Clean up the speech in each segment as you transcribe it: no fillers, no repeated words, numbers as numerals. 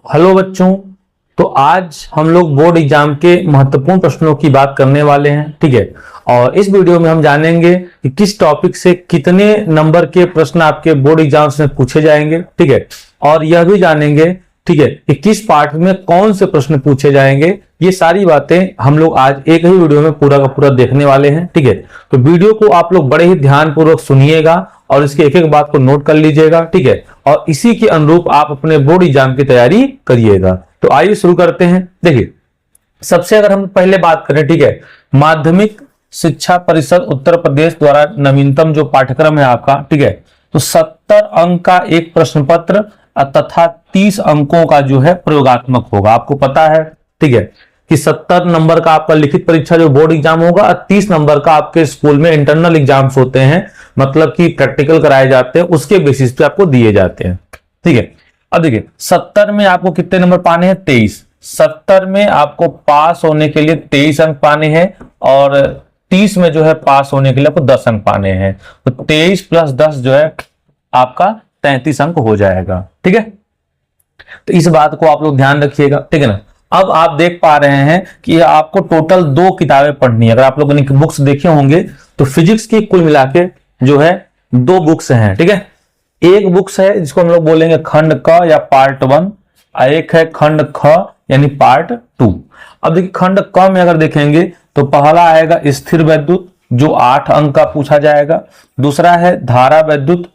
Hello बच्चों, तो आज हम लोग बोर्ड एग्जाम के महत्वपूर्ण प्रश्नों की बात करने वाले हैं। ठीक है, और इस वीडियो में हम जानेंगे कि किस टॉपिक से कितने नंबर के प्रश्न आपके बोर्ड एग्जाम्स में पूछे जाएंगे। ठीक है, और यह भी जानेंगे ठीक है कि किस पार्ट में कौन से प्रश्न पूछे जाएंगे। ये सारी बातें हम लोग आज एक ही वीडियो में पूरा का पूरा देखने वाले हैं। ठीक है, तो वीडियो को आप लोग बड़े ही ध्यानपूर्वक सुनिएगा और इसके एक एक बात को नोट कर लीजिएगा। ठीक है, और इसी के अनुरूप आप अपने बोर्ड एग्जाम की तैयारी करिएगा। तो आइए शुरू करते हैं। देखिए, सबसे अगर हम पहले बात करें, ठीक है, माध्यमिक शिक्षा परिषद उत्तर प्रदेश द्वारा नवीनतम जो पाठ्यक्रम है आपका, ठीक है, तो 70 अंक का एक प्रश्न पत्र तथा 30 अंकों का जो है प्रयोगात्मक होगा। आपको पता है ठीक है कि 70 नंबर का आपका लिखित परीक्षा जो बोर्ड एग्जाम होगा और 30 नंबर का आपके स्कूल में इंटरनल एग्जाम्स होते हैं, मतलब कि प्रैक्टिकल कराए जाते हैं, उसके बेसिस पे आपको दिए जाते हैं। ठीक है, अब देखिए 70 में आपको कितने नंबर पाने हैं? 23। 70 में आपको पास होने के लिए 23 अंक पाने हैं और 30 में जो है पास होने के लिए आपको 10 अंक पाने हैं। तो 23 प्लस 10 जो है आपका 33 अंक हो जाएगा। ठीक है, तो इस बात को आप लोग ध्यान रखिएगा। ठीक है ना। अब आप देख पा रहे हैं कि आपको टोटल 2 किताबें पढ़नी है। अगर आप लोगों ने बुक्स देखे होंगे तो फिजिक्स की कुल मिला के जो है 2 बुक्स हैं। ठीक है, एक बुक्स है जिसको हम लोग बोलेंगे खंड क या पार्ट 1, और एक है खंड ख यानी पार्ट 2। अब देखिए खंड क में अगर देखेंगे तो पहला आएगा स्थिर वैद्युत जो 8 अंक का पूछा जाएगा। दूसरा है धारा वैद्युत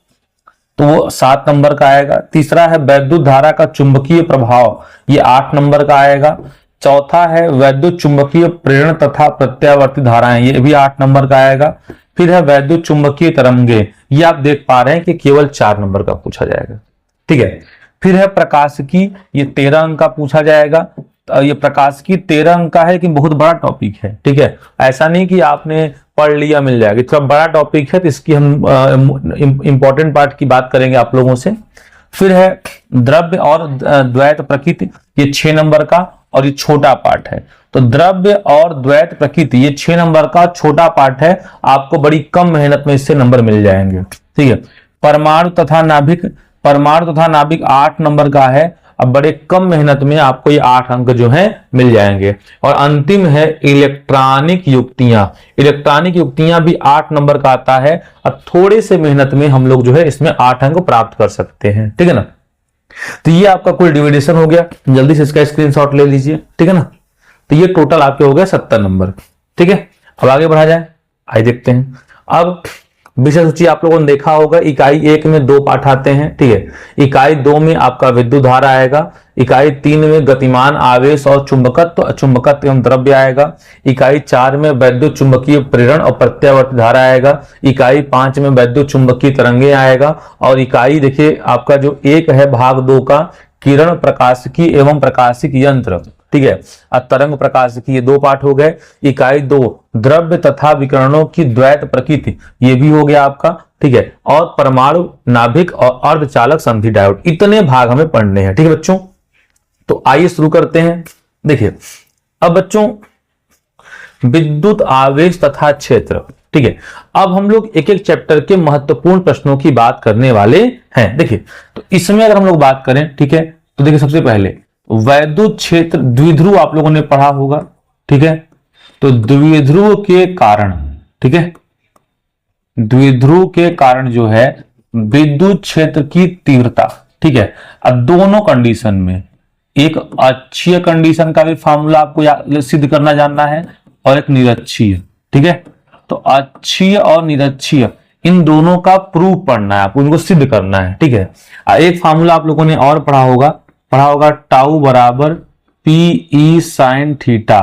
तो वो 7 नंबर का आएगा। तीसरा है वैद्युत धारा का चुंबकीय प्रभाव, ये 8 नंबर का आएगा। चौथा है वैद्युत चुंबकीय प्रेरण तथा प्रत्यावर्ती धाराएं, ये भी 8 नंबर का आएगा। फिर है वैद्युत चुंबकीय तरंगे, ये आप देख पा रहे हैं कि केवल 4 नंबर का पूछा जाएगा। ठीक है, फिर है प्रकाशिकी, ये 13 अंक का पूछा जाएगा। ये प्रकाशिकी 13 अंक का है कि बहुत बड़ा टॉपिक है। ठीक है, ऐसा नहीं कि आपने पढ़ लिया मिल जाएगा, इतना बड़ा टॉपिक है तो इसकी हम इंपॉर्टेंट पार्ट की बात करेंगे आप लोगों से। फिर है द्रव्य और द्वैत प्रकृति, ये 6 नंबर का और ये छोटा पार्ट है। तो द्रव्य और द्वैत प्रकृति ये 6 नंबर का छोटा पार्ट है, आपको बड़ी कम मेहनत में इससे नंबर मिल जाएंगे। ठीक है, परमाणु तथा नाभिक 8 नंबर का है, अब बड़े कम मेहनत में आपको ये 8 अंक जो है मिल जाएंगे। और अंतिम है इलेक्ट्रॉनिक युक्तियां भी 8 नंबर का आता है। अब थोड़े से मेहनत में हम लोग जो है इसमें 8 अंक प्राप्त कर सकते हैं। ठीक है ना, तो ये आपका कुल डिविडेशन हो गया। जल्दी से इसका स्क्रीनशॉट ले लीजिए। ठीक है ना, तो ये टोटल आपके हो गए 70 नंबर। ठीक है, अब आगे बढ़ा जाए, आइए देखते हैं। अब विषय सूची आप लोगों ने देखा होगा, इकाई 1 में 2 पाठ आते हैं। ठीक है, इकाई 2 में आपका विद्युत धारा आएगा, इकाई 3 में गतिमान आवेश और चुंबकत्व एवं द्रव्य आएगा, इकाई 4 में वैद्युत चुंबकीय प्रेरण और प्रत्यावर्ती धारा आएगा, इकाई 5 में वैद्युत चुंबकीय तरंगे आएगा, और इकाई देखिए आपका जो 1 है भाग 2 का किरण प्रकाशिकी एवं प्रकाशिक यंत्र। ठीक है, तरंग प्रकाशिकी, ये 2 पाठ हो गए। इकाई 2 द्रव्य तथा विकिरणों की द्वैत प्रकृति, ये भी हो गया आपका। ठीक है, और परमाणु नाभिक और अर्धचालक संधि डायोड, इतने भाग हमें पढ़ने हैं। ठीक है बच्चों, तो आइए शुरू करते हैं। देखिए अब बच्चों विद्युत आवेश तथा क्षेत्र। ठीक है, अब हम लोग एक एक चैप्टर के महत्वपूर्ण प्रश्नों की बात करने वाले हैं। देखिए तो इसमें अगर हम लोग बात करें, ठीक है, तो देखिए सबसे पहले वैद्युत क्षेत्र द्विध्रुव आप लोगों ने पढ़ा होगा। ठीक है, तो द्विध्रुव के कारण, ठीक है, द्विध्रुव के कारण जो है विद्युत क्षेत्र की तीव्रता। ठीक है, अब दोनों कंडीशन में एक अक्षीय कंडीशन का भी फार्मूला आपको सिद्ध करना जानना है और एक निरक्षीय। ठीक है, तो अक्षीय और निरक्षीय इन दोनों का प्रूफ पढ़ना है आपको, इनको सिद्ध करना है। ठीक है, एक फार्मूला आप लोगों ने और पढ़ा होगा टाउ बराबर पी साइन थीटा,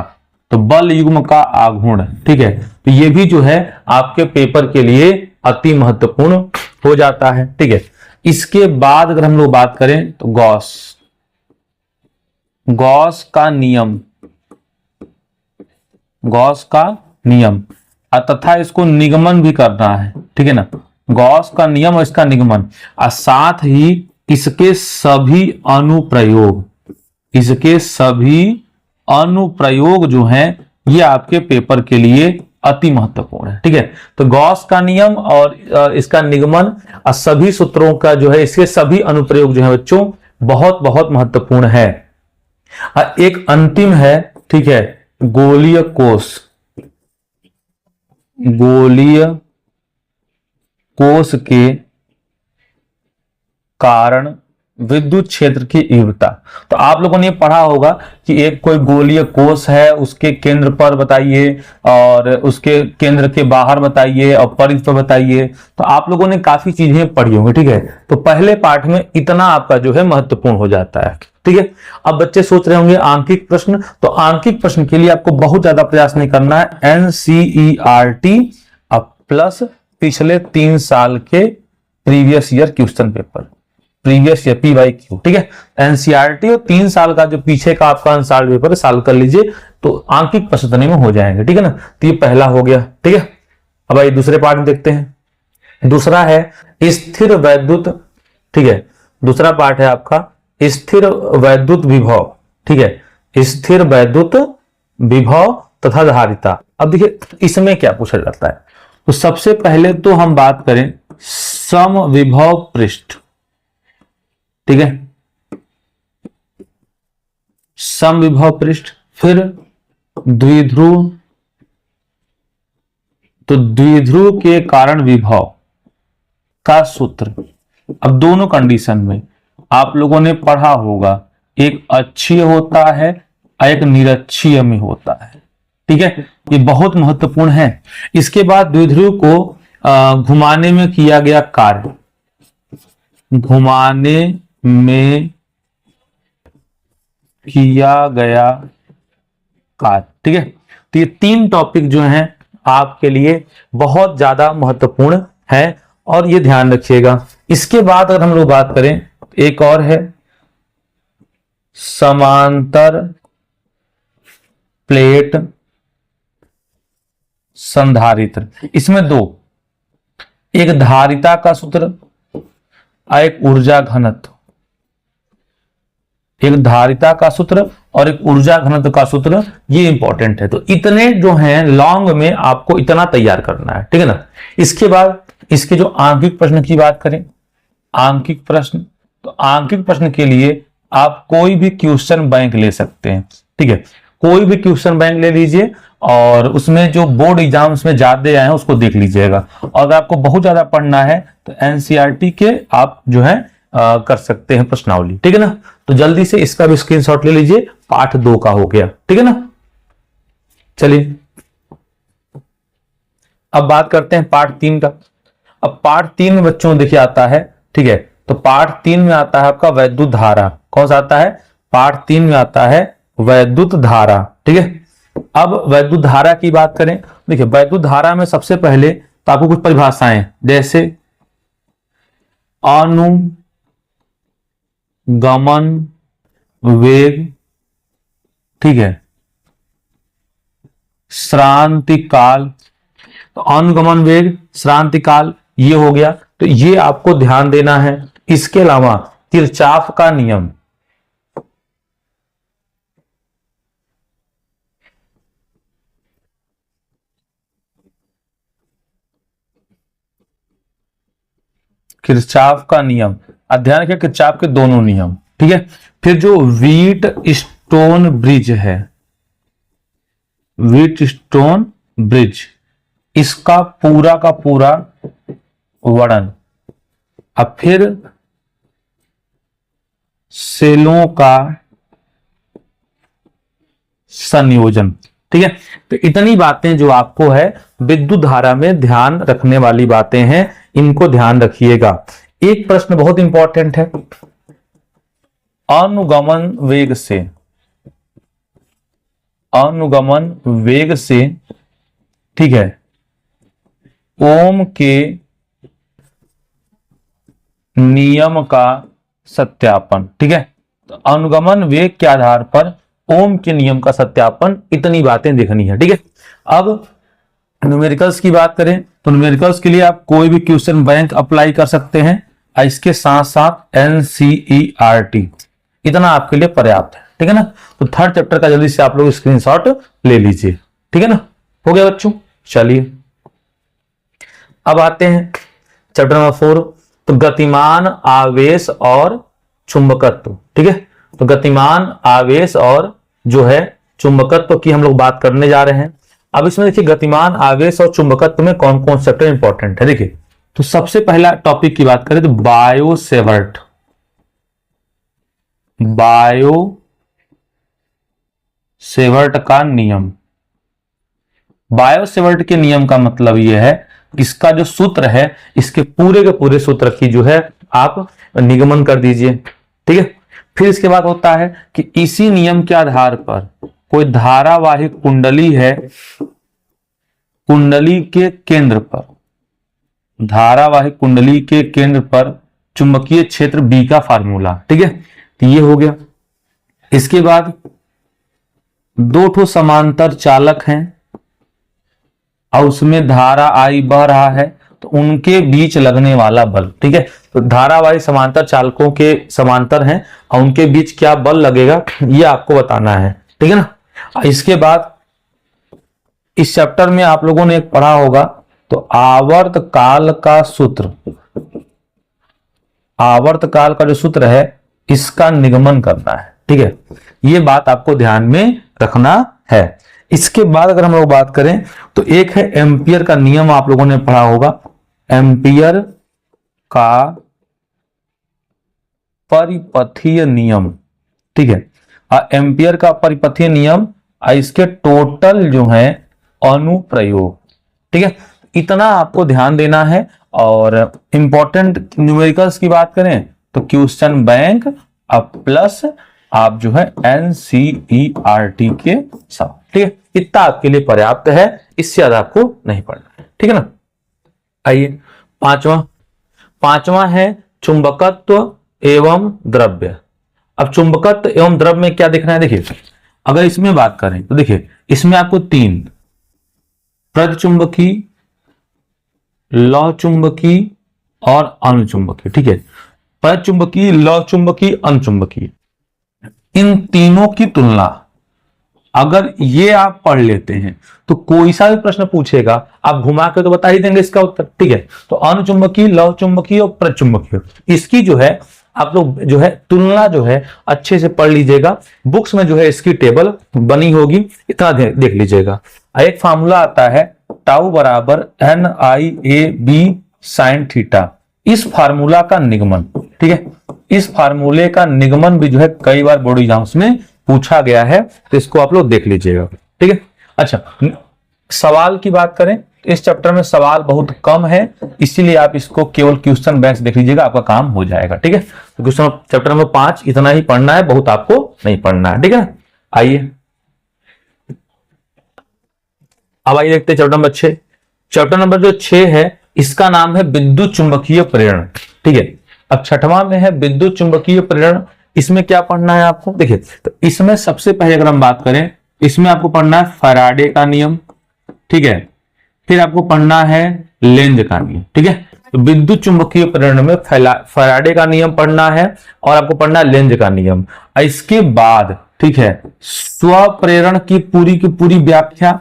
तो बल युग्म का आघूर्ण। ठीक है, तो ये भी जो है आपके पेपर के लिए अति महत्वपूर्ण हो जाता है। ठीक है, इसके बाद अगर हम लोग बात करें तो गॉस का नियम तथा इसको निगमन भी करना है। ठीक है ना, गॉस का नियम और इसका निगमन, और साथ ही इसके सभी अनुप्रयोग जो हैं ये आपके पेपर के लिए अति महत्वपूर्ण है। ठीक है, तो गॉस का नियम और इसका निगमन और सभी सूत्रों का जो है, इसके सभी अनुप्रयोग जो है बच्चों बहुत बहुत महत्वपूर्ण है। एक अंतिम है, ठीक है, गोलीय कोष। गोलीय कोष के कारण विद्युत क्षेत्र की तीव्रता। तो आप लोगों ने पढ़ा होगा कि एक कोई गोलीय कोष है, उसके केंद्र पर बताइए और उसके केंद्र के बाहर बताइए और परिधि पर बताइए। तो आप लोगों ने काफी चीजें पढ़ी होंगी। ठीक है, तो पहले पाठ में इतना आपका जो है महत्वपूर्ण हो जाता है। ठीक है, अब बच्चे सोच रहे होंगे आंकिक प्रश्न, तो आंकिक प्रश्न के लिए आपको बहुत ज्यादा प्रयास नहीं करना है। NCERT प्लस पिछले 3 साल के previous year question paper, previous year PYQ। ठीक है, NCERT और 3 साल का जो पीछे का आपका आंसर पेपर सॉल्व कर लीजिए तो आंकिक प्रश्न में हो जाएंगे। ठीक है ना, तो ये पहला हो गया। ठीक है, अब आइए दूसरे पार्ट में देखते हैं। दूसरा है स्थिर वैद्युत। ठीक है, दूसरा पार्ट है आपका स्थिर वैद्युत विभव। ठीक है, स्थिर वैद्युत विभव तथा धारिता। अब देखिए इसमें क्या पूछा जाता है, तो सबसे पहले तो हम बात करें समविभव पृष्ठ। ठीक है, समविभव पृष्ठ, फिर द्विध्रुव, तो द्विध्रुव के कारण विभव का सूत्र। अब दोनों कंडीशन में आप लोगों ने पढ़ा होगा, एक अक्षीय होता है और एक निरक्षीय में होता है। ठीक है, ये बहुत महत्वपूर्ण है। इसके बाद द्विध्रुव को घुमाने में किया गया कार्य, घुमाने में किया गया कार्य। ठीक है, तो ये 3 टॉपिक जो हैं आपके लिए बहुत ज्यादा महत्वपूर्ण है और ये ध्यान रखिएगा। इसके बाद अगर हम लोग बात करें, एक और है समांतर प्लेट संधारित्र। इसमें 2, एक धारिता का सूत्र और एक ऊर्जा घनत्व। एक धारिता का सूत्र और एक ऊर्जा घनत्व का सूत्र, ये इंपॉर्टेंट है। तो इतने जो हैं लॉन्ग में आपको इतना तैयार करना है। ठीक है ना, इसके बाद इसके जो आंकिक प्रश्न की बात करें, आंकिक प्रश्न, तो आंकिक प्रश्न के लिए आप कोई भी क्वेश्चन बैंक ले सकते हैं। ठीक है, कोई भी क्वेश्चन बैंक ले लीजिए और उसमें जो बोर्ड एग्जाम्स में ज्यादा आए हैं उसको देख लीजिएगा। और अगर आपको बहुत ज्यादा पढ़ना है तो NCERT के आप जो है कर सकते हैं प्रश्नावली। ठीक है ना, तो जल्दी से इसका भी स्क्रीनशॉट ले लीजिए। पाठ 2 का हो गया। ठीक है ना, चलिए अब बात करते हैं पार्ट 3 का। अब पार्ट 3 में बच्चों देखिए आता है, ठीक है, तो पार्ट 3 में आता है आपका वैद्युत धारा। कौन सा आता है? पार्ट 3 में आता है वैद्युत धारा। ठीक है, अब वैद्युत धारा की बात करें, देखिए वैद्युत धारा में सबसे पहले तो आपको कुछ परिभाषाएं, जैसे अनुगमन वेग, ठीक है, श्रांति काल, तो अनुगमन वेग, श्रांति काल, ये हो गया। तो ये आपको ध्यान देना है। इसके अलावा किरचॉफ का नियम, किरचॉफ का नियम, अध्ययन के किरचॉफ के दोनों नियम। ठीक है, फिर जो व्हीट स्टोन ब्रिज है, व्हीट स्टोन ब्रिज, इसका पूरा का पूरा वर्णन। अब फिर सेलों का संयोजन। ठीक है, तो इतनी बातें जो आपको है विद्युत धारा में ध्यान रखने वाली बातें हैं, इनको ध्यान रखिएगा। एक प्रश्न बहुत इंपॉर्टेंट है, अनुगमन वेग से, अनुगमन वेग से, ठीक है, ओम के नियम का सत्यापन। ठीक है, तो अनुगमन वेग के आधार पर ओम के नियम का सत्यापन, इतनी बातें देखनी है। ठीक है, अब न्यूमेरिकल्स की बात करें तो न्यूमेरिकल्स के लिए आप कोई भी क्वेश्चन बैंक अप्लाई कर सकते हैं, इसके साथ साथ NCERT, इतना आपके लिए पर्याप्त है। ठीक है ना, तो 3rd चैप्टर का जल्दी से आप लोग स्क्रीनशॉट ले लीजिए। ठीक है ना, हो गया बच्चों। चलिए अब आते हैं चैप्टर नंबर 4, तो गतिमान आवेश और चुंबकत्व। ठीक है, तो गतिमान आवेश और जो है चुंबकत्व की हम लोग बात करने जा रहे हैं। अब इसमें देखिए गतिमान आवेश और चुंबकत्व में कौन कौन से चैप्टर इंपॉर्टेंट है। देखिए तो सबसे पहला टॉपिक की बात करें तो बायो-सेवर्ट का नियम। बायो-सेवर्ट के नियम का मतलब यह है, इसका जो सूत्र है, इसके पूरे के पूरे सूत्र की जो है आप निगमन कर दीजिए। ठीक है, फिर इसके बाद होता है कि इसी नियम के आधार पर कोई धारावाहिक कुंडली है, कुंडली के केंद्र पर, धारावाहिक कुंडली के केंद्र पर चुंबकीय क्षेत्र B का फार्मूला। ठीक है, तो ये हो गया। इसके बाद दो ठो समांतर चालक हैं और उसमें धारा I बह रहा है, तो उनके बीच लगने वाला बल। ठीक है, तो धारावाही समांतर चालकों के समांतर हैं और उनके बीच क्या बल लगेगा ये आपको बताना है। ठीक है ना। इसके बाद इस चैप्टर में आप लोगों ने एक पढ़ा होगा, तो आवर्त काल का सूत्र, आवर्त काल का जो सूत्र है इसका निगमन करना है। ठीक है, ये बात आपको ध्यान में रखना है। इसके बाद अगर हम लोग बात करें तो एक है एम्पियर का नियम, आप लोगों ने पढ़ा होगा, एम्पियर का परिपथीय नियम। ठीक है, एम्पियर का परिपथीय नियम, इसके टोटल जो है अनुप्रयोग। ठीक है, इतना आपको ध्यान देना है। और इंपॉर्टेंट न्यूमेरिकल्स की बात करें तो क्वेश्चन बैंक अब प्लस आप जो है NCERT के साथ। ठीक है, इतना आपके लिए पर्याप्त है, इससे ज्यादा आपको नहीं पढ़ना है। ठीक है ना। आइए पांचवा है चुंबकत्व एवं द्रव्य। अब चुंबकत्व एवं द्रव्य में क्या देखना है, देखिए अगर इसमें बात करें तो देखिए इसमें आपको 3 प्रचुंबकी, लौह चुंबकी और अनुचुंबकी। ठीक है, प्रचुंबकी, लौह चुंबकी, अनुचुंबकी, इन तीनों की तुलना अगर ये आप पढ़ लेते हैं तो कोई सा भी प्रश्न पूछेगा आप घुमा के तो बता ही देंगे इसका उत्तर। ठीक है, तो अनुचुंबकी, लौह चुंबकी और प्रचुंबकी, इसकी जो है आप लोग जो है तुलना जो है अच्छे से पढ़ लीजिएगा। बुक्स में जो है इसकी टेबल बनी होगी, इतना देख लीजिएगा। एक फार्मूला आता है टाउ बराबर NIAB sin थीटा, इस फार्मूला का निगमन। ठीक है, इस फार्मूले का निगमन भी जो है कई बार बोर्ड एग्जाम्स में पूछा गया है, तो इसको आप लोग देख लीजिएगा। ठीक है, अच्छा सवाल की बात करें तो इस चैप्टर में सवाल बहुत कम है, इसीलिए आप इसको केवल क्वेश्चन बैंक देख लीजिएगा, आपका काम हो जाएगा। ठीक है, तो क्वेश्चन चैप्टर नंबर 5 इतना ही पढ़ना है, बहुत आपको नहीं पढ़ना है। ठीक है, आइए अब आइए देखते हैं चैप्टर नंबर 6। चैप्टर नंबर जो 6 है इसका नाम है विद्युत चुंबकीय प्रेरण। ठीक है, अब छठवां में है विद्युत चुंबकीय प्रेरण। इसमें क्या पढ़ना है आपको, देखिए तो इसमें सबसे पहले अगर हम बात करें, इसमें आपको पढ़ना है फैराडे का नियम। ठीक है, फिर आपको पढ़ना है लेंज का नियम। ठीक है, तो विद्युत चुंबकीय प्रेरण में फैराडे का नियम पढ़ना है और आपको पढ़ना है लेंज का नियम। इसके बाद ठीक है स्वप्रेरण की पूरी व्याख्या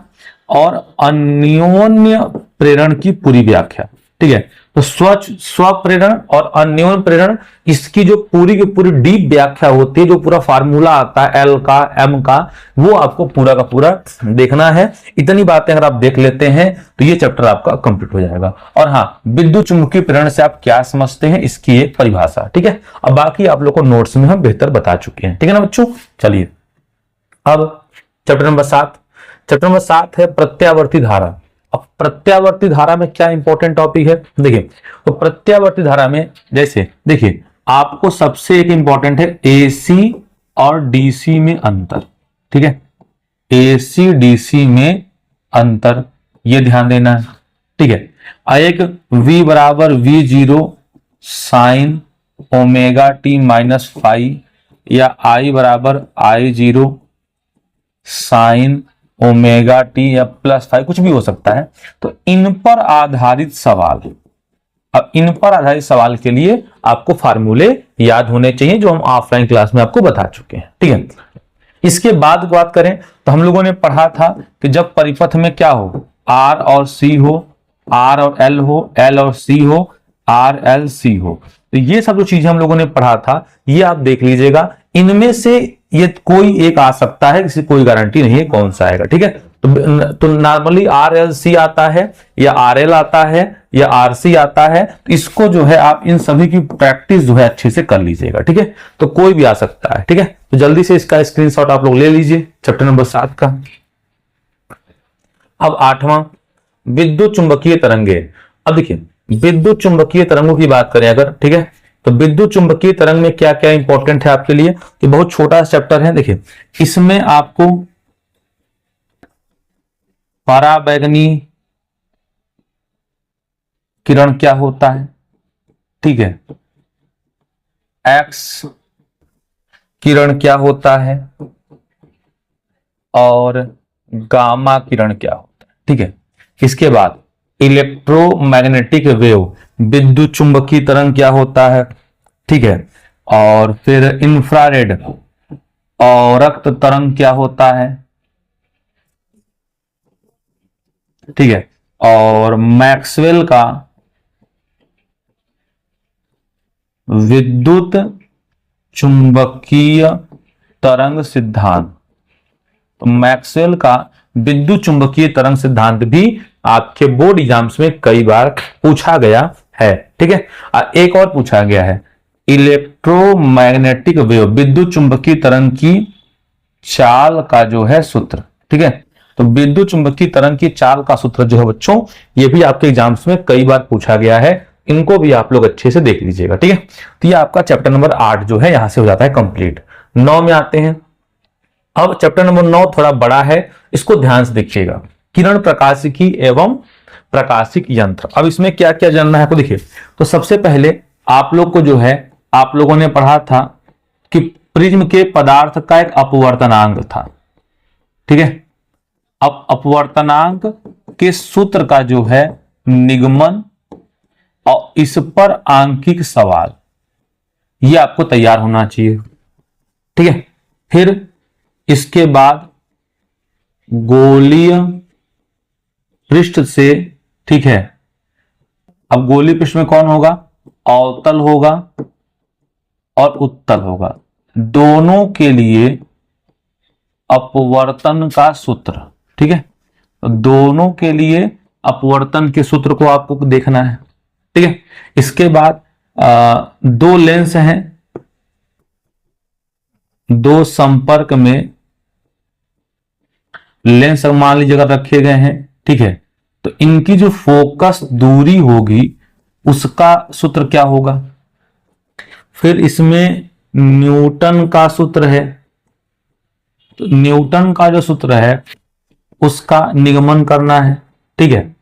और अन्योन्य प्रेरण की पूरी व्याख्या। ठीक है, तो स्वप्रेरण और अन्योन्य प्रेरण, इसकी जो पूरी की पूरी डीप व्याख्या होती है, जो पूरा फार्मूला आता है L का M का, वो आपको पूरा का पूरा देखना है। इतनी बातें अगर आप देख लेते हैं तो ये चैप्टर आपका कंप्लीट हो जाएगा। और हाँ, विद्युत चुंबकीय प्रेरण से आप क्या समझते हैं इसकी एक परिभाषा। ठीक है, अब बाकी आप लोग को नोट्स में हम बेहतर बता चुके हैं। ठीक है ना बच्चों। चलिए अब चैप्टर नंबर 7। चैप्टर नंबर 7 है प्रत्यावर्ती धारा। अब प्रत्यावर्ती धारा में क्या इंपॉर्टेंट टॉपिक है, देखिए तो प्रत्यावर्ती धारा में जैसे देखिए आपको सबसे एक इंपॉर्टेंट है AC और DC में अंतर। ठीक है, AC DC में अंतर, ये ध्यान देना है। ठीक है, एक V बराबर V0 sine omega t minus five, या I बराबर I0 साइन ओमेगा टी या प्लस 5, कुछ भी हो सकता है। तो इन पर आधारित सवाल, अब इन पर आधारित सवाल के लिए आपको फार्मूले याद होने चाहिए, जो हम ऑफलाइन क्लास में आपको बता चुके हैं। ठीक है, इसके बाद बात करें तो हम लोगों ने पढ़ा था कि जब परिपथ में क्या हो, आर और सी हो, आर और एल हो, एल और सी हो, आर एल सी हो। तो ये सब जो चीजें हम लोगों ने पढ़ा था ये आप देख लीजिएगा, इनमें से ये कोई एक आ सकता है, किसी कोई गारंटी नहीं है कौन सा आएगा, ठीक है। तो नॉर्मली आर एल सी आता है या आर एल आता है या आर सी आता है, तो इसको जो है आप इन सभी की प्रैक्टिस जो है अच्छे से कर लीजिएगा, ठीक है। तो कोई भी आ सकता है, ठीक है। तो जल्दी से इसका स्क्रीनशॉट आप लोग ले लीजिए चैप्टर नंबर 7 का। अब 8वां, विद्युत चुंबकीय तरंगे। अब देखिए विद्युत चुंबकीय तरंगों की बात करें अगर, ठीक है, तो विद्युत चुंबकीय तरंग में क्या क्या इंपॉर्टेंट है आपके लिए, कि बहुत छोटा चैप्टर है। देखिए इसमें आपको पराबैंगनी किरण क्या होता है, ठीक है, एक्स किरण क्या होता है और गामा किरण क्या होता है, ठीक है। इसके बाद इलेक्ट्रोमैग्नेटिक वेव, विद्युत चुंबकीय तरंग क्या होता है, ठीक है। और फिर इंफ्रारेड और रक्त तरंग क्या होता है, ठीक है। और मैक्सवेल का विद्युत चुंबकीय तरंग सिद्धांत। तो मैक्सवेल का विद्युत चुंबकीय तरंग सिद्धांत भी आपके बोर्ड एग्जाम्स में कई बार पूछा गया है, ठीक है। एक और पूछा गया है इलेक्ट्रोमैग्नेटिक वेव, विद्युत चुंबकीय तरंग की चाल का जो है सूत्र, ठीक है। तो विद्युत चुंबकीय तरंग की चाल का सूत्र जो है बच्चों, ये भी आपके एग्जाम्स में कई बार पूछा गया है, इनको भी आप लोग अच्छे से देख लीजिएगा, ठीक है। तो ये आपका चैप्टर नंबर 8 जो है यहां से हो जाता है कंप्लीट। 9 में आते हैं। अब चैप्टर नंबर 9 थोड़ा बड़ा है, इसको ध्यान से देखिएगा, किरण प्रकाशिकी एवं प्रकाशिक यंत्र। अब इसमें क्या क्या जानना है आपको, देखिए तो सबसे पहले आप लोग को जो है, आप लोगों ने पढ़ा था कि प्रिज्म के पदार्थ का एक अपवर्तनांक था, ठीक है। अब अपवर्तनांक के सूत्र का जो है निगमन और इस पर आंकिक सवाल, ये आपको तैयार होना चाहिए, ठीक है। फिर इसके बाद गोलीय पृष्ठ से, ठीक है। अब गोलीय पृष्ठ में कौन होगा, अवतल होगा और उत्तल होगा, दोनों के लिए अपवर्तन का सूत्र, ठीक है। तो दोनों के लिए अपवर्तन के सूत्र को आपको देखना है, ठीक है। इसके बाद दो लेंस हैं, दो संपर्क में लेंस मान लीजिए अगर रखे गए हैं, ठीक है, तो इनकी जो फोकस दूरी होगी उसका सूत्र क्या होगा। फिर इसमें न्यूटन का सूत्र है, तो न्यूटन का जो सूत्र है उसका निगमन करना है, ठीक है।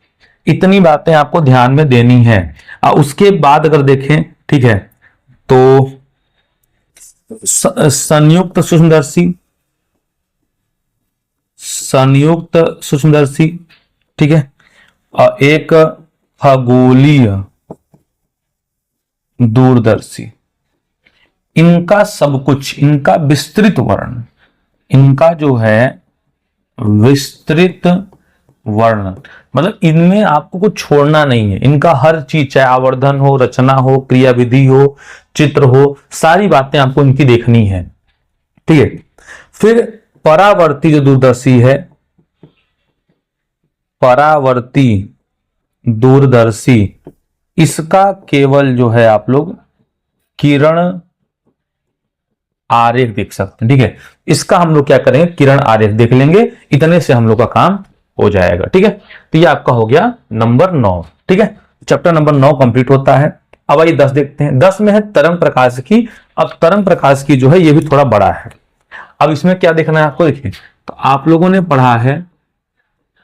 इतनी बातें आपको ध्यान में देनी है। उसके बाद अगर देखें, ठीक है, तो संयुक्त सूक्ष्मदर्शी, संयुक्त सूक्ष्मदर्शी, ठीक है, और एक खगोलीय दूरदर्शी, इनका सब कुछ, इनका विस्तृत वर्णन, इनका जो है विस्तृत वर्णन, मतलब इनमें आपको कुछ छोड़ना नहीं है, इनका हर चीज, चाहे आवर्धन हो, रचना हो, क्रियाविधि हो, चित्र हो, सारी बातें आपको इनकी देखनी है, ठीक है। फिर परावर्ती जो दूरदर्शी है, परावर्ती दूरदर्शी, इसका केवल जो है आप लोग किरण आरेख देख सकते हैं, ठीक है। इसका हम लोग क्या करेंगे, किरण आरेख देख लेंगे, इतने से हम लोग का काम हो जाएगा, ठीक है। तो ये आपका हो गया नंबर 9, ठीक है। चैप्टर नंबर 9 कंप्लीट होता है। अब आइए 10 देखते हैं। 10 में है तरंग प्रकाश की। अब तरंग प्रकाश की जो है ये भी थोड़ा बड़ा है। अब इसमें क्या देखना है आपको, देखिए तो आप लोगों ने पढ़ा है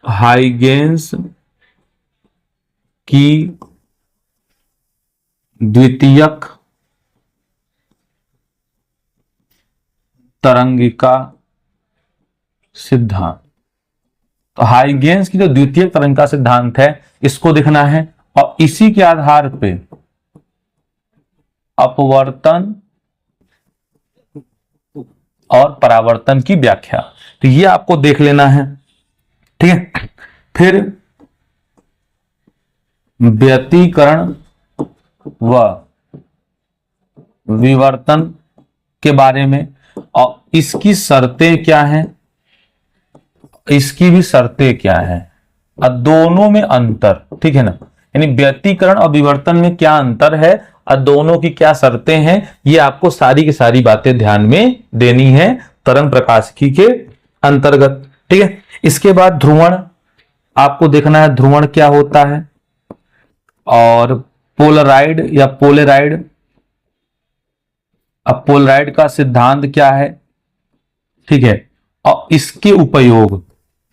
हाइगेंस की द्वितीयक तरंगिका सिद्धांत। तो हाइगेंस की जो द्वितीयक तरंगिका सिद्धांत है इसको देखना है, और इसी के आधार पे अपवर्तन और परावर्तन की व्याख्या, तो ये आपको देख लेना है, ठीक है। फिर व्यतिकरण व विवर्तन के बारे में, और इसकी शर्तें क्या हैं, इसकी भी शर्तें क्या हैं, और दोनों में अंतर, ठीक है ना। यानी व्यतिकरण और विवर्तन में क्या अंतर है और दोनों की क्या शर्तें हैं, ये आपको सारी की सारी बातें ध्यान में देनी है तरंग प्रकाशिकी के अंतर्गत, ठीक है। इसके बाद ध्रुवण आपको देखना है, ध्रुवण क्या होता है, और पोलराइड या पोलेराइड, अब पोलराइड का सिद्धांत क्या है, ठीक है, और इसके उपयोग,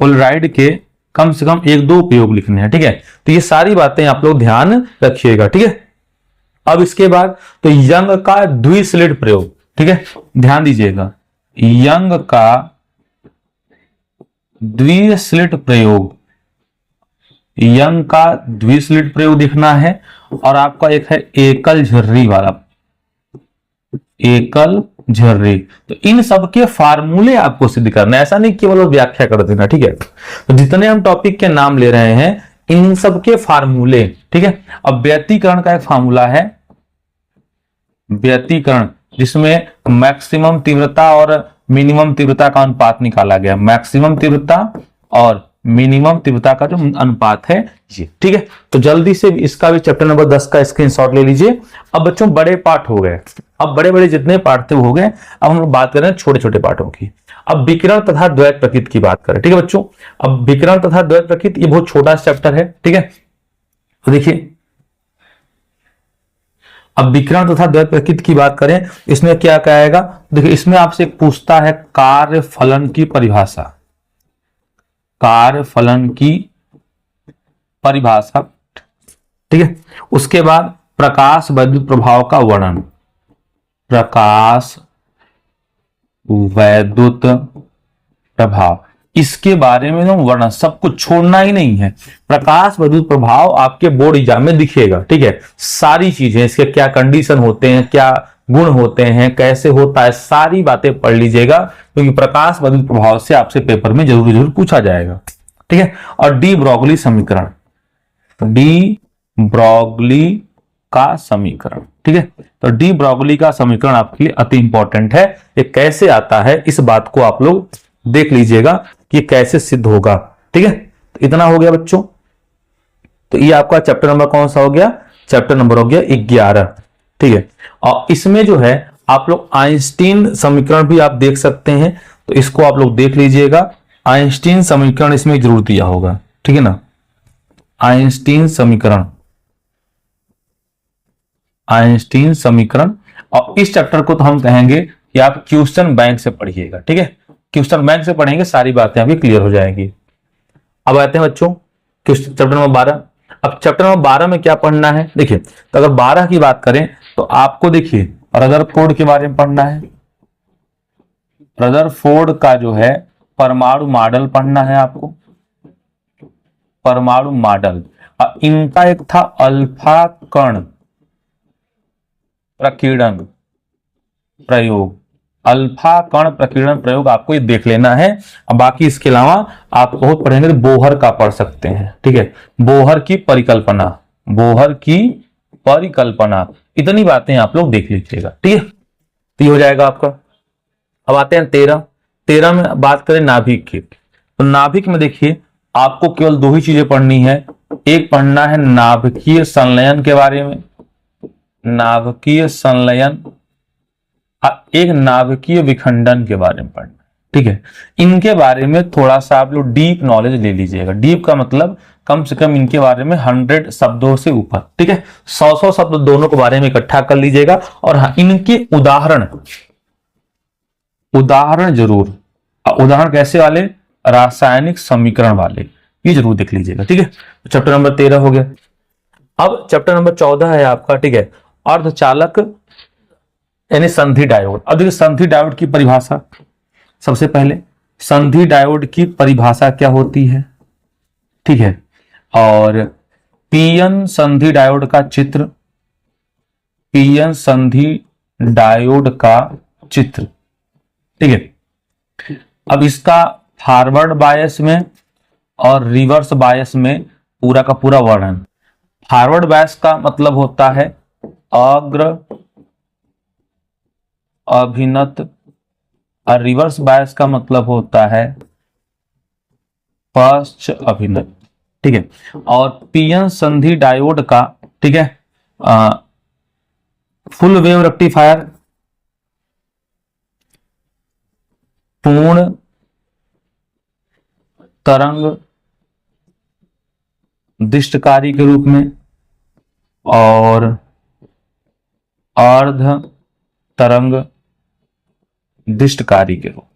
पोलराइड के कम से कम 1-2 उपयोग लिखने हैं, ठीक है। तो ये सारी बातें आप लोग ध्यान रखिएगा, ठीक है। अब इसके बाद तो यंग का द्विस्लिट प्रयोग, ठीक है, ध्यान दीजिएगा, यंग का द्विस्लिट प्रयोग, यंग का द्विस्लिट प्रयोग दिखना है, और आपका एक है एकल झर्री वाला, एकल झर्री। तो इन सब के फार्मूले आपको सिद्ध करना है, ऐसा नहीं केवल व्याख्या कर देना, ठीक है। तो जितने हम टॉपिक के नाम ले रहे हैं इन सब के फार्मूले, ठीक है। अब व्यतिकरण का एक फार्मूला है, व्यतिकरण, जिसमें मैक्सिमम तीव्रता और मिनिमम तीव्रता का अनुपात निकाला गया, मैक्सिमम तीव्रता और मिनिमम तीव्रता का जो अनुपात है ये, ठीक है। तो जल्दी से इसका भी चैप्टर नंबर 10 का स्क्रीनशॉट ले लीजिए। अब बच्चों बड़े पाठ हो गए, अब बड़े बड़े जितने पाठ थे वो हो गए, अब हम लोग बात कर रहे हैं छोटे छोटे पाठों की। अब विकिरण तथा द्वैत प्रकृति की बात करें, ठीक है बच्चों। अब विकिरण तथा द्वैत प्रकृति ये बहुत छोटा चैप्टर है, ठीक है। तो देखिए, अब विकिरण तथा द्वैत प्रकृति की बात करें, इसमें क्या कहेगा, देखिए इसमें आपसे एक पूछता है कार्य फलन की परिभाषा, कार्य फलन की परिभाषा, ठीक है। उसके बाद प्रकाश वैद्युत प्रभाव का वर्णन, प्रकाश वैद्युत प्रभाव, इसके बारे में वर्णन, सब कुछ छोड़ना ही नहीं है। प्रकाश वैद्युत प्रभाव आपके बोर्ड एग्जाम में दिखेगा, ठीक है। सारी चीजें, इसके क्या कंडीशन होते हैं, क्या गुण होते हैं, कैसे होता है, सारी बातें पढ़ लीजिएगा, क्योंकि प्रकाश वैद्युत प्रभाव से आपसे पेपर में जरूर जरूर पूछा जाएगा, ठीक है। और डी ब्रोगली समीकरण, डी ब्रोगली का समीकरण, ठीक है। तो डी ब्रोगली का समीकरण आपके लिए अति इंपॉर्टेंट है, ये कैसे आता है इस बात को आप लोग देख लीजिएगा कि कैसे सिद्ध होगा, ठीक है। तो इतना हो गया बच्चों। तो ये आपका चैप्टर नंबर कौन सा हो गया, चैप्टर नंबर हो गया 11, ठीक है। और इसमें जो है आप लोग आइंस्टीन समीकरण भी आप देख सकते हैं, तो इसको आप लोग देख लीजिएगा। आइंस्टीन समीकरण इसमें जरूर दिया होगा, ठीक है ना, आइंस्टीन समीकरण, आइंस्टीन समीकरण। और इस चैप्टर को तो हम कहेंगे कि आप क्वेश्चन बैंक से पढ़िएगा, ठीक है। क्वेश्चन बैंक से पढ़ेंगे, सारी बातें आपकी क्लियर हो जाएंगी। अब आते हैं बच्चों चैप्टर नंबर 12। अब चैप्टर नंबर 12 में क्या पढ़ना है, देखिए, तो अगर 12 की बात करें तो आपको देखिए रदरफोर्ड के बारे में पढ़ना है, रदरफोर्ड का जो है परमाणु मॉडल पढ़ना है आपको, परमाणु मॉडल। इनका एक था अल्फा कण प्रकीर्णन प्रयोग, अल्फा कण प्रकीर्णन प्रयोग आपको ये देख लेना है। अब बाकी इसके अलावा आप बहुत पढ़ेंगे तो बोहर का पढ़ सकते हैं, ठीक है, बोहर की परिकल्पना, बोहर की परिकल्पना, इतनी बातें आप लोग देख लीजिएगा, ठीक है। तो ये हो जाएगा आपका। अब आते हैं 13 में बात करें नाभिक की। तो नाभिक में देखिए आपको केवल 2 ही चीजें पढ़नी है, एक पढ़ना है नाभिकीय संलयन के बारे में, नाभिकीय संलयन, एक नाभिकीय विखंडन के बारे में पढ़ना, ठीक है। इनके बारे में थोड़ा सा आप लोग डीप नॉलेज ले लीजिएगा। डीप का मतलब कम से कम इनके बारे में 100 शब्दों से ऊपर, ठीक है, 100 शब्द दोनों के बारे में इकट्ठा कर लीजिएगा। और हाँ, इनके उदाहरण जरूर, उदाहरण कैसे वाले, रासायनिक समीकरण वाले, ये जरूर देख लीजिएगा, ठीक है। तो चैप्टर नंबर 13 हो गया। अब चैप्टर नंबर 14 है आपका, ठीक है, अर्धचालक यानी संधि डायोड। अब देखिए संधि डायोड की परिभाषा, सबसे पहले संधि डायोड की परिभाषा क्या होती है, ठीक है, और पीएन संधि डायोड का चित्र, पीएन संधि डायोड का चित्र, ठीक है। अब इसका फॉरवर्ड बायस में और रिवर्स बायस में पूरा का पूरा वर्णन। फॉरवर्ड बायस का मतलब होता है अग्र अभिनत और रिवर्स बायस का मतलब होता है पश्च अभिनत। ठीक है, और पीएन संधि डायोड का, ठीक है, फुल वेव रेक्टिफायर पूर्ण तरंग दिष्टकारी के रूप में और अर्ध तरंग दिष्टकारी के रूप में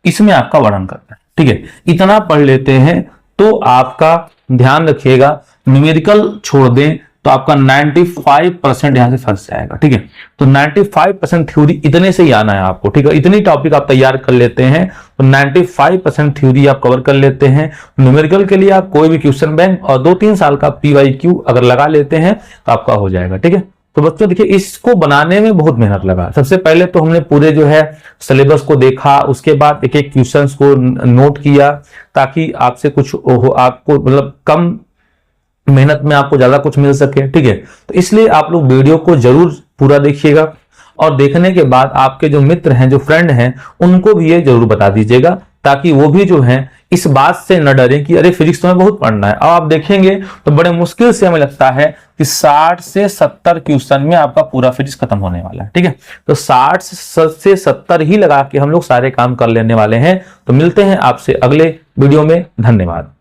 इसमें आपका वर्णन करता है। ठीक है, इतना पढ़ लेते हैं तो आपका ध्यान रखिएगा, न्यूमेरिकल छोड़ दें तो आपका 95% यहां से फंस जाएगा। ठीक है, तो 95% थ्योरी इतने से ही आना है आपको। ठीक है, इतनी टॉपिक आप तैयार कर लेते हैं तो 95% थ्योरी आप कवर कर लेते हैं। न्यूमेरिकल के लिए आप कोई भी क्वेश्चन बैंक और 2-3 साल का PYQ अगर लगा लेते हैं तो आपका हो जाएगा। ठीक है, तो बच्चों देखिए, इसको बनाने में बहुत मेहनत लगा। सबसे पहले तो हमने पूरे जो है सिलेबस को देखा, उसके बाद एक एक क्वेश्चंस को नोट किया ताकि आपसे कुछ आपको मतलब कम मेहनत में आपको ज्यादा कुछ मिल सके। ठीक है, तो इसलिए आप लोग वीडियो को जरूर पूरा देखिएगा और देखने के बाद आपके जो मित्र हैं, जो फ्रेंड हैं, उनको भी ये जरूर बता दीजिएगा ताकि वो भी जो है इस बात से न डरें कि अरे फिजिक्स तो हमें बहुत पढ़ना है। अब आप देखेंगे तो बड़े मुश्किल से हमें लगता है कि 60 से 70 क्वेश्चन में आपका पूरा फिजिक्स खत्म होने वाला है। ठीक है, तो 60 से 70 ही लगा के हम लोग सारे काम कर लेने वाले हैं। तो मिलते हैं आपसे अगले वीडियो में। धन्यवाद।